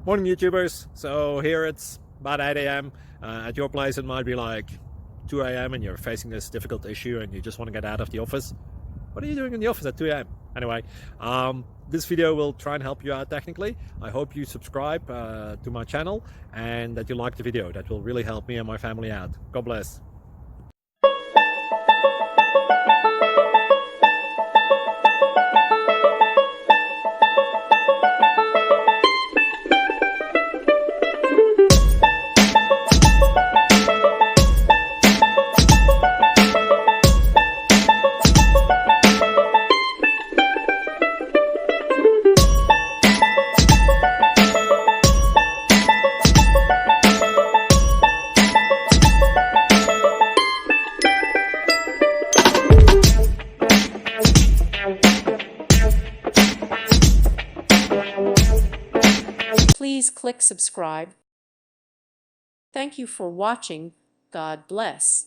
Morning YouTubers. So here it's about 8 a.m. At your place it might be like 2 a.m. and you're facing this difficult issue and you just want to get out of the office. What are you doing in the office at 2 a.m.? Anyway, this video will try and help you out technically. I hope you subscribe to my channel and that you like the video. That will really help me and my family out. God bless. Please click subscribe. Thank you for watching. God bless.